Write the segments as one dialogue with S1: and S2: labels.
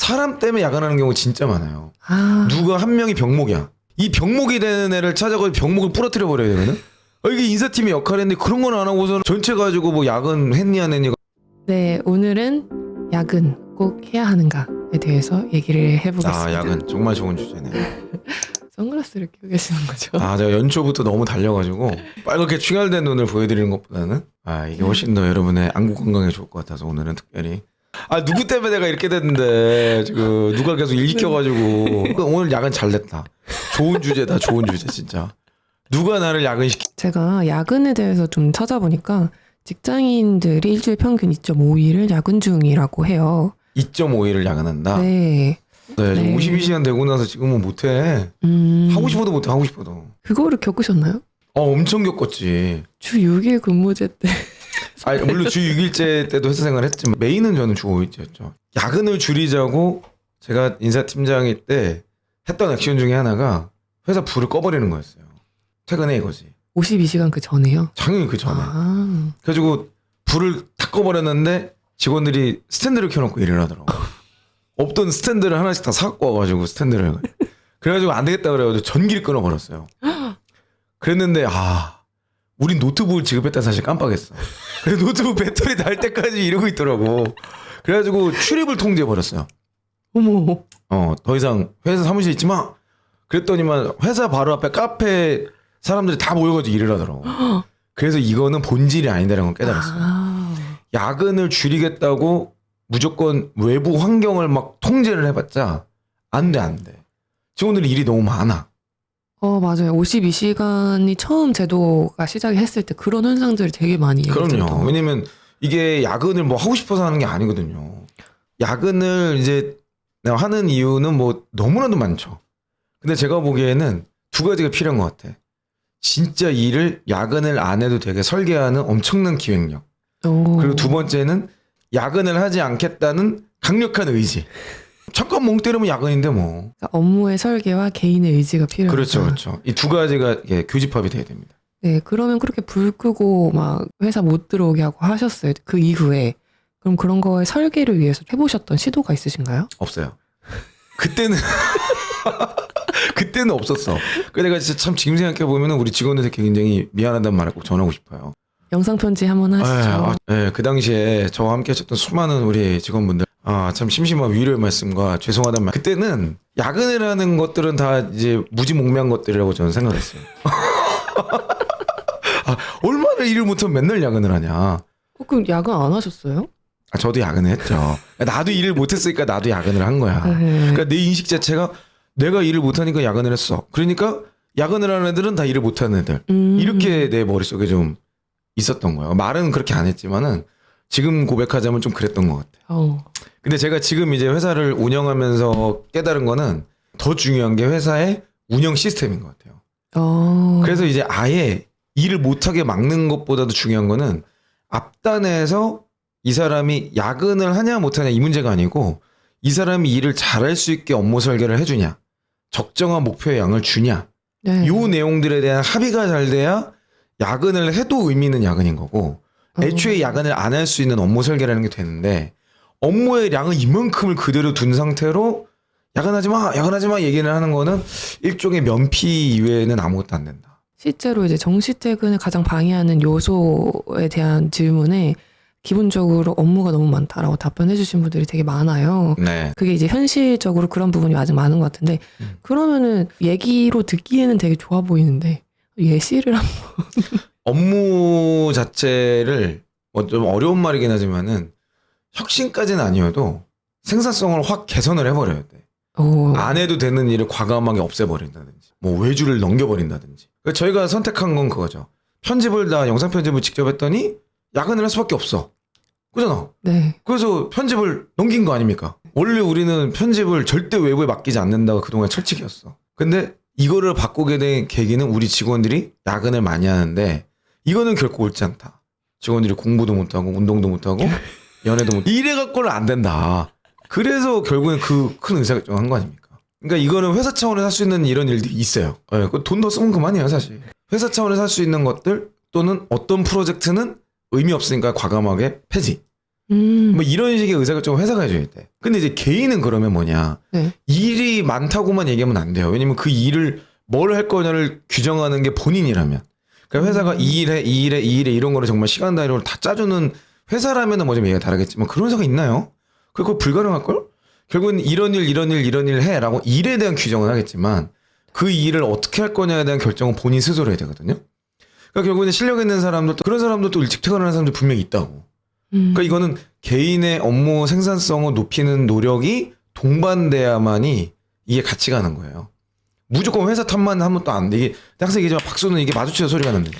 S1: 사람 때문에 야근하는 경우 진짜 많아요.
S2: 아,
S1: 누가 한 명이 병목이야. 이 병목이 되는 애를 찾아가서 병목을 부러뜨려 버려야 되거든. 이게 인사팀의 역할인데 그런 건 안 하고서 전체 가지고 뭐 야근 했니 안 했니.
S2: 네, 오늘은 야근 꼭 해야 하는가에 대해서 얘기를 해보겠습니다.
S1: 아, 야근 정말 좋은 주제네요.
S2: 선글라스를 끼고 계시는 거죠?
S1: 아, 제가 연초부터 너무 달려가지고 빨갛게 충혈된 눈을 보여드리는 것보다는 이게 훨씬 더 여러분의 안구 건강에 좋을 것 같아서 오늘은 특별히 누구 때문에 내가 이렇게 됐는데 지금 누가 계속 일 시켜가지고 오늘 야근 잘 됐다. 좋은 주제다. 좋은 주제 진짜. 누가 나를 야근시키.
S2: 제가 야근에 대해서 좀 찾아보니까 직장인들이 일주일 평균 2.5일을 야근 중이라고 해요.
S1: 2.5일을 야근한다.
S2: 네.
S1: 네,
S2: 네.
S1: 52시간 되고 나서 지금은 못해. 하고 싶어도 못해. 하고 싶어도.
S2: 그거를 겪으셨나요?
S1: 엄청 겪었지.
S2: 주 6일 근무제 때.
S1: 물론 주 6일째 때도 회사 생활 했지만 메인은 저는 주 5일째였죠. 야근을 줄이자고 제가 인사팀장일 때 했던 액션 중에 하나가 회사 불을 꺼버리는 거였어요. 퇴근해 이거지.
S2: 52시간 그 전에요?
S1: 당연히 그 전에.
S2: 아,
S1: 그래가지고 불을 다 꺼버렸는데 직원들이 스탠드를 켜놓고 일을 하더라고. 없던 스탠드를 하나씩 다 사갖고 와가지고 스탠드를. 그래가지고 안 되겠다 그래가지고 전기를 끊어버렸어요. 그랬는데 우린 노트북을 지급했다 사실 깜빡했어. 그래서 노트북 배터리 달 때까지 이러고 있더라고. 그래가지고 출입을 통제해버렸어요.
S2: 어머.
S1: 더 이상 회사 사무실에 있지 마. 그랬더니만 회사 바로 앞에 카페 사람들이 다 모여가지고 일을 하더라고. 그래서 이거는 본질이 아니다라는 걸 깨달았어요.
S2: 아,
S1: 야근을 줄이겠다고 무조건 외부 환경을 막 통제를 해봤자 안 돼. 직원들이 일이 너무 많아.
S2: 맞아요. 52시간이 처음 제도가 시작했을 때 그런 현상들이 되게 많이
S1: 그럼요.
S2: 얘기했던
S1: 왜냐면 이게 야근을 뭐 하고 싶어서 하는 게 아니거든요. 야근을 이제 내가 하는 이유는 뭐 너무나도 많죠. 근데 제가 보기에는 두 가지가 필요한 것 같아. 진짜 일을 야근을 안 해도 되게 설계하는 엄청난 기획력. 그리고 두 번째는 야근을 하지 않겠다는 강력한 의지. 잠깐 멍 때리면 야근인데 뭐.
S2: 그러니까 업무의 설계와 개인의 의지가 필요하다.
S1: 그렇죠. 이 두 가지가 교집합이 돼야 됩니다.
S2: 네, 그러면 그렇게 불 끄고 막 회사 못 들어오게 하고 하셨어요. 그 이후에. 그럼 그런 거에 설계를 위해서 해보셨던 시도가 있으신가요?
S1: 없어요. 그때는 그때는 없었어. 그 내가 진짜 참 지금 생각해 보면 우리 직원들한테 굉장히 미안하다는 말을 꼭 전하고 싶어요.
S2: 영상 편지 한번 하시죠.
S1: 그 당시에 저와 함께 하셨던 수많은 우리 직원분들 참 심심한 위로의 말씀과 죄송하다는 말. 그때는 야근을 하는 것들은 다 이제 무지몽매한 것들이라고 저는 생각했어요. 얼마나 일을 못하면 맨날 야근을 하냐.
S2: 그럼 야근 안 하셨어요?
S1: 저도 야근을 했죠. 나도 일을 못했으니까 나도 야근을 한 거야. 그러니까 내 인식 자체가 내가 일을 못하니까 야근을 했어. 그러니까 야근을 하는 애들은 다 일을 못하는 애들. 이렇게 내 머릿속에 좀 있었던 거예요. 말은 그렇게 안 했지만은 지금 고백하자면 좀 그랬던 것 같아요. 근데 제가 지금 이제 회사를 운영하면서 깨달은 거는 더 중요한 게 회사의 운영 시스템인 것 같아요. 그래서 이제 아예 일을 못하게 막는 것보다도 중요한 거는 앞단에서 이 사람이 야근을 하냐 못하냐 이 문제가 아니고 이 사람이 일을 잘할 수 있게 업무 설계를 해주냐, 적정한 목표의 양을 주냐,
S2: 네.
S1: 요 내용들에 대한 합의가 잘 돼야 야근을 해도 의미 있는 야근인 거고 애초에 야근을 안 할 수 있는 업무 설계라는 게 되는데 업무의 양은 이만큼을 그대로 둔 상태로 야근하지 마 얘기를 하는 거는 일종의 면피 이외에는 아무것도 안 된다.
S2: 실제로 이제 정시 퇴근을 가장 방해하는 요소에 대한 질문에 기본적으로 업무가 너무 많다라고 답변해 주신 분들이 되게 많아요.
S1: 네.
S2: 그게 이제 현실적으로 그런 부분이 아직 많은 것 같은데 그러면은 얘기로 듣기에는 되게 좋아 보이는데 예시를 한번.
S1: 업무 자체를 뭐 좀 어려운 말이긴 하지만은 혁신까지는 아니어도 생산성을 확 개선을 해버려야 돼. 안 해도 되는 일을 과감하게 없애버린다든지 뭐 외주를 넘겨버린다든지. 그러니까 저희가 선택한 건 그거죠. 편집을 다 영상 편집을 직접 했더니 야근을 할 수밖에 없어. 그잖아.
S2: 네.
S1: 그래서 편집을 넘긴 거 아닙니까? 원래 우리는 편집을 절대 외부에 맡기지 않는다가 그동안 철칙이었어. 근데 이거를 바꾸게 된 계기는 우리 직원들이 야근을 많이 하는데 이거는 결코 옳지 않다. 직원들이 공부도 못하고 운동도 못하고 연애도 못 이래 갖고는 안 된다. 그래서 결국엔 그 큰 의사결정을 한 거 아닙니까? 그러니까 이거는 회사 차원에서 할 수 있는 이런 일들이 있어요. 돈 더 쓰면 그만이에요 사실. 회사 차원에서 할 수 있는 것들 또는 어떤 프로젝트는 의미 없으니까 과감하게 폐지. 뭐 이런 식의 의사결정을 회사가 해줘야 돼. 근데 이제 개인은 그러면 뭐냐.
S2: 네.
S1: 일이 많다고만 얘기하면 안 돼요. 왜냐면 그 일을 뭘 할 거냐를 규정하는 게 본인이라면. 그러니까 회사가 이 일에 이런 거를 정말 시간 단위로 다 짜주는 회사라면은 뭐 좀 얘기가 다르겠지만 그런 회사가 있나요? 그거 불가능할걸? 결국은 이런 일 해라고 일에 대한 규정은 하겠지만 그 일을 어떻게 할 거냐에 대한 결정은 본인 스스로 해야 되거든요. 그러니까 결국에는 실력 있는 사람들도 그런 사람들도 일찍 퇴근하는 사람들 분명히 있다고. 그러니까 이거는 개인의 업무 생산성을 높이는 노력이 동반돼야만이 이게 같이 가는 거예요. 무조건 회사 탓만 하면 또 안 돼. 이게 항상 얘기하지만 박수는 이게 마주쳐서 소리가 납니다.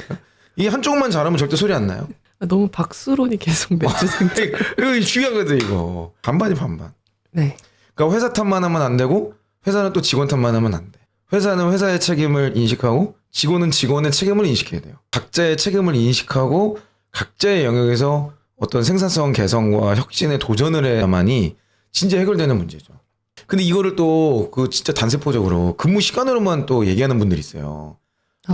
S1: 이게 한쪽만 잘하면 절대 소리 안 나요.
S2: 너무 박수론이 계속 맺혀진.
S1: 이거 중요하거든 이거. 반반이 반반.
S2: 네.
S1: 그러니까 회사 탓만 하면 안 되고 회사는 또 직원 탓만 하면 안 돼. 회사는 회사의 책임을 인식하고 직원은 직원의 책임을 인식해야 돼요. 각자의 책임을 인식하고 각자의 영역에서 어떤 생산성 개선과 혁신에 도전을 해야만이 진짜 해결되는 문제죠. 근데 이거를 또 그 진짜 단세포적으로 근무 시간으로만 또 얘기하는 분들이 있어요.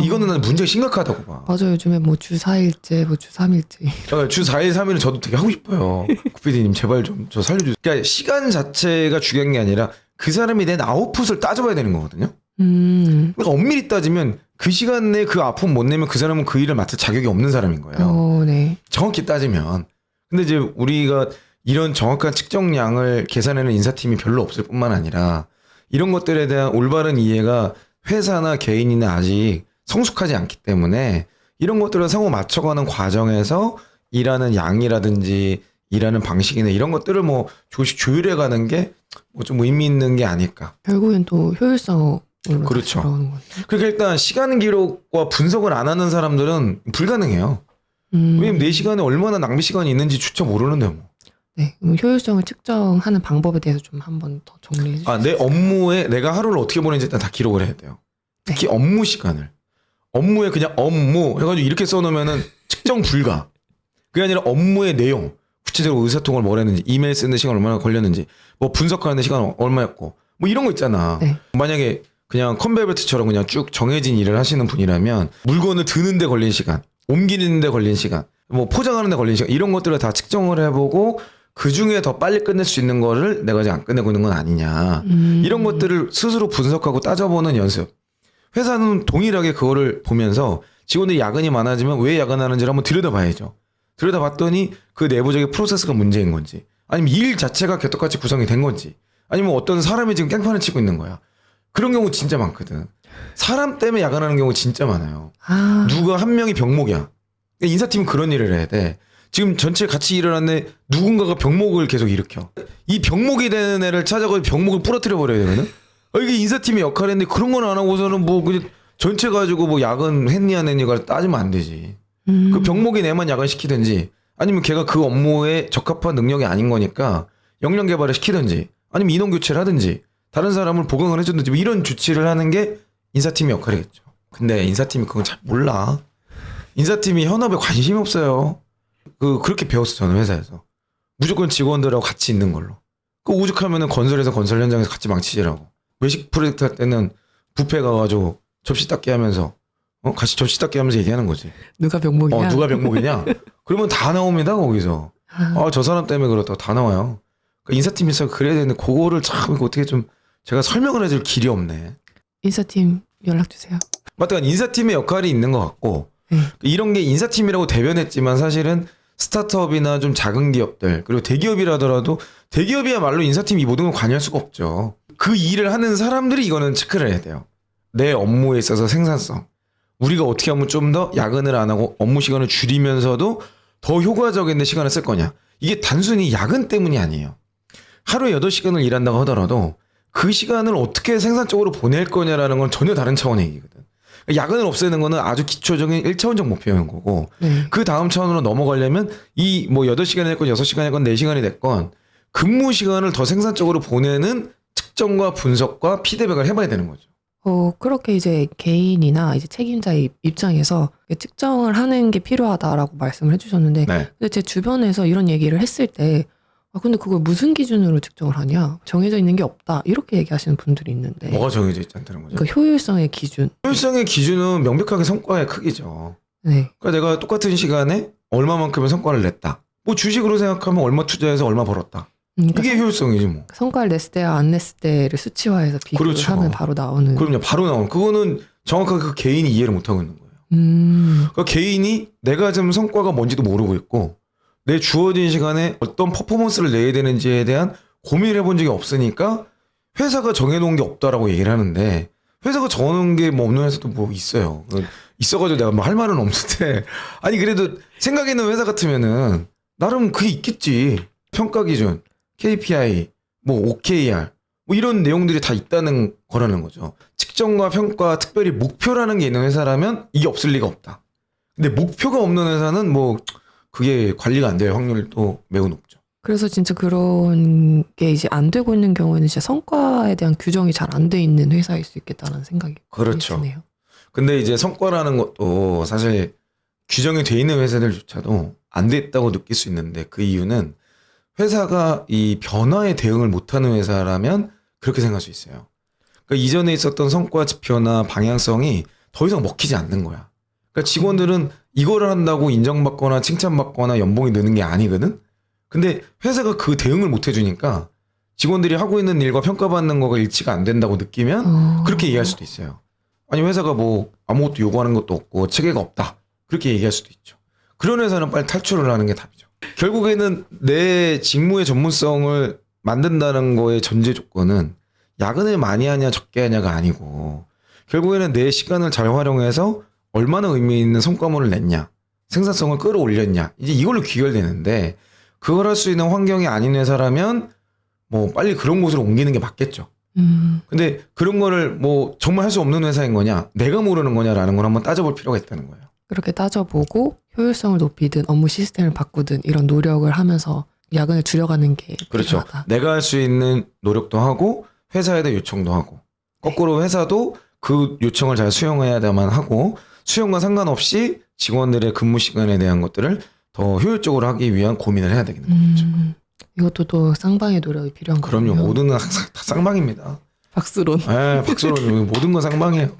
S1: 이거는 난 문제가 심각하다고 봐.
S2: 맞아요. 요즘에 뭐 주 4일째, 뭐 주 3일째.
S1: 주 4일, 3일은 저도 되게 하고 싶어요. 구피디님 제발 좀 저 살려주세요. 그러니까 시간 자체가 중요한 게 아니라 그 사람이 낸 아웃풋을 따져봐야 되는 거거든요. 그러니까 엄밀히 따지면 그 시간 내에 그 아웃풋 못 내면 그 사람은 그 일을 맡을 자격이 없는 사람인 거예요.
S2: 네.
S1: 정확히 따지면. 근데 이제 우리가 이런 정확한 측정량을 계산하는 인사팀이 별로 없을 뿐만 아니라 이런 것들에 대한 올바른 이해가 회사나 개인이나 아직 성숙하지 않기 때문에 이런 것들을 상호 맞춰가는 과정에서 일하는 양이라든지 일하는 방식이나 이런 것들을 뭐 조금씩 조율해가는 게 뭐 좀 의미 있는 게 아닐까.
S2: 결국엔 또 효율성으로
S1: 그렇죠.
S2: 돌아오는 거죠.
S1: 그러니까 일단 시간 기록과 분석을 안 하는 사람들은 불가능해요. 왜냐면 내 시간에 얼마나 낭비 시간이 있는지 주차 모르는데 뭐.
S2: 네, 그럼 효율성을 측정하는 방법에 대해서 좀 한번 더 정리해 주세요.
S1: 내 업무에 내가 하루를 어떻게 보내는지 일단 다 기록을 해야 돼요. 특히 업무 시간을. 업무에 그냥 업무 해가지고 이렇게 써놓으면은 측정 불가. 그게 아니라 업무의 내용. 구체적으로 의사통을 뭘 했는지, 이메일 쓰는 시간 얼마나 걸렸는지, 뭐 분석하는 시간 얼마였고, 뭐 이런 거 있잖아.
S2: 네.
S1: 만약에 그냥 컨베이어 벨트처럼 그냥 쭉 정해진 일을 하시는 분이라면 물건을 드는데 걸린 시간, 옮기는데 걸린 시간, 뭐 포장하는데 걸린 시간 이런 것들을 다 측정을 해보고 그 중에 더 빨리 끝낼 수 있는 거를 내가 아직 안 끝내고 있는 건 아니냐. 이런 것들을 스스로 분석하고 따져보는 연습. 회사는 동일하게 그거를 보면서 직원들이 야근이 많아지면 왜 야근하는지를 한번 들여다봐야죠. 들여다봤더니 그 내부적인 프로세스가 문제인 건지 아니면 일 자체가 개떡같이 구성이 된 건지 아니면 어떤 사람이 지금 깽판을 치고 있는 거야. 그런 경우 진짜 많거든. 사람 때문에 야근하는 경우 진짜 많아요. 누가 한 명이 병목이야. 인사팀은 그런 일을 해야 돼. 지금 전체 같이 일을 하는데 누군가가 병목을 계속 일으켜. 이 병목이 되는 애를 찾아가서 병목을 부러뜨려 버려야 되거든. 이게 인사팀의 역할인데 그런 건 안 하고서는 뭐 그냥 전체 가지고 뭐 야근 했니 안 했니가 따지면 안 되지. 그 병목이 내만 야근 시키든지 아니면 걔가 그 업무에 적합한 능력이 아닌 거니까 역량 개발을 시키든지 아니면 인원 교체를 하든지 다른 사람을 보강을 해주든지 뭐 이런 조치를 하는 게 인사팀의 역할이겠죠. 근데 인사팀이 그건 잘 몰라. 인사팀이 현업에 관심이 없어요. 그렇게 배웠어 저는 회사에서. 무조건 직원들하고 같이 있는 걸로. 오죽하면은 건설 현장에서 같이 망치지라고. 외식 프로젝트 할 때는 뷔페 가가지고 접시 닦기 하면서 같이 접시 닦기 하면서 얘기하는 거지.
S2: 누가 병목이냐?
S1: 누가 병목이냐? 그러면 다 나옵니다 거기서. 저 사람 때문에 그렇다고 다 나와요. 그러니까 인사팀에서 그래야 되는데 그거를 참 어떻게 좀 제가 설명을 해줄 길이 없네.
S2: 인사팀 연락 주세요.
S1: 맞다. 인사팀의 역할이 있는 것 같고 이런 게 인사팀이라고 대변했지만 사실은 스타트업이나 좀 작은 기업들 그리고 대기업이라더라도 대기업이야말로 인사팀이 이 모든 걸 관여할 수가 없죠. 그 일을 하는 사람들이 이거는 체크를 해야 돼요. 내 업무에 있어서 생산성. 우리가 어떻게 하면 좀 더 야근을 안 하고 업무 시간을 줄이면서도 더 효과적인 데 시간을 쓸 거냐. 이게 단순히 야근 때문이 아니에요. 하루에 8시간을 일한다고 하더라도 그 시간을 어떻게 생산적으로 보낼 거냐라는 건 전혀 다른 차원의 얘기거든. 야근을 없애는 거는 아주 기초적인 1차원적 목표인 거고 그 다음 차원으로 넘어가려면 이 뭐 8시간이 됐건 6시간이 됐건 4시간이 됐건 근무 시간을 더 생산적으로 보내는 측정과 분석과 피드백을 해봐야 되는 거죠.
S2: 그렇게 이제 개인이나 이제 책임자의 입장에서 측정을 하는 게 필요하다라고 말씀을 해주셨는데, 근데 제 주변에서 이런 얘기를 했을 때, 근데 그걸 무슨 기준으로 측정을 하냐? 정해져 있는 게 없다. 이렇게 얘기하시는 분들이 있는데.
S1: 뭐가 정해져 있지 않다는 거죠?
S2: 그러니까 효율성의 기준.
S1: 효율성의 기준은 명백하게 성과의 크기죠.
S2: 네.
S1: 그러니까 내가 똑같은 시간에 얼마만큼의 성과를 냈다. 뭐 주식으로 생각하면 얼마 투자해서 얼마 벌었다.
S2: 그러니까
S1: 이게 효율성이지 뭐.
S2: 성과를 냈을 때와 안 냈을 때를 수치화해서 비교를
S1: 그렇죠.
S2: 하면 바로 나오는.
S1: 그럼요. 바로 나오는. 그거는 정확하게 그 개인이 이해를 못하고 있는 거예요. 그러니까 개인이 내가 지금 성과가 뭔지도 모르고 있고 내 주어진 시간에 어떤 퍼포먼스를 내야 되는지에 대한 고민을 해본 적이 없으니까 회사가 정해놓은 게 없다라고 얘기를 하는데 회사가 정해놓은 게 뭐 없는 회사도 뭐 있어요. 있어가지고 내가 뭐 할 말은 없는데 아니 그래도 생각 있는 회사 같으면은 나름 그게 있겠지. 평가 기준, KPI, 뭐 OKR 뭐 이런 내용들이 다 있다는 거라는 거죠. 측정과 평가, 특별히 목표라는 게 있는 회사라면 이게 없을 리가 없다. 근데 목표가 없는 회사는 뭐 그게 관리가 안 될 확률도 매우 높죠.
S2: 그래서 진짜 그런 게 이제 안 되고 있는 경우에는 진짜 성과에 대한 규정이 잘 안 돼 있는 회사일 수 있겠다는 생각이
S1: 그렇죠.
S2: 드네요.
S1: 근데 이제 성과라는 것도 사실 규정이 돼 있는 회사들조차도 안 됐다고 느낄 수 있는데 그 이유는 회사가 이 변화에 대응을 못하는 회사라면 그렇게 생각할 수 있어요. 그러니까 이전에 있었던 성과 지표나 방향성이 더 이상 먹히지 않는 거야. 그러니까 직원들은 이거를 한다고 인정받거나 칭찬받거나 연봉이 느는 게 아니거든. 근데 회사가 그 대응을 못 해주니까 직원들이 하고 있는 일과 평가받는 거가 일치가 안 된다고 느끼면 그렇게 얘기할 수도 있어요. 아니 회사가 뭐 아무것도 요구하는 것도 없고 체계가 없다. 그렇게 얘기할 수도 있죠. 그런 회사는 빨리 탈출을 하는 게 답이죠. 결국에는 내 직무의 전문성을 만든다는 거의 전제 조건은 야근을 많이 하냐 적게 하냐가 아니고 결국에는 내 시간을 잘 활용해서 얼마나 의미 있는 성과물을 냈냐, 생산성을 끌어올렸냐, 이제 이걸로 귀결되는데 그걸 할 수 있는 환경이 아닌 회사라면 뭐 빨리 그런 곳으로 옮기는 게 맞겠죠. 근데 그런 거를 뭐 정말 할 수 없는 회사인 거냐, 내가 모르는 거냐라는 걸 한번 따져볼 필요가 있다는 거예요.
S2: 그렇게 따져보고 효율성을 높이든 업무 시스템을 바꾸든 이런 노력을 하면서 야근을 줄여가는 게
S1: 그렇죠.
S2: 필요하다.
S1: 내가 할 수 있는 노력도 하고 회사에 대한 요청도 하고 거꾸로 회사도 그 요청을 잘 수용해야만 하고 수용과 상관없이 직원들의 근무 시간에 대한 것들을 더 효율적으로 하기 위한 고민을 해야 되겠는 거죠.
S2: 이것도 또 쌍방의 노력이 필요한 거군요.
S1: 그럼요. 모든 건 다 쌍방입니다.
S2: 박수론.
S1: 네, 박수로 모든 건 쌍방이에요.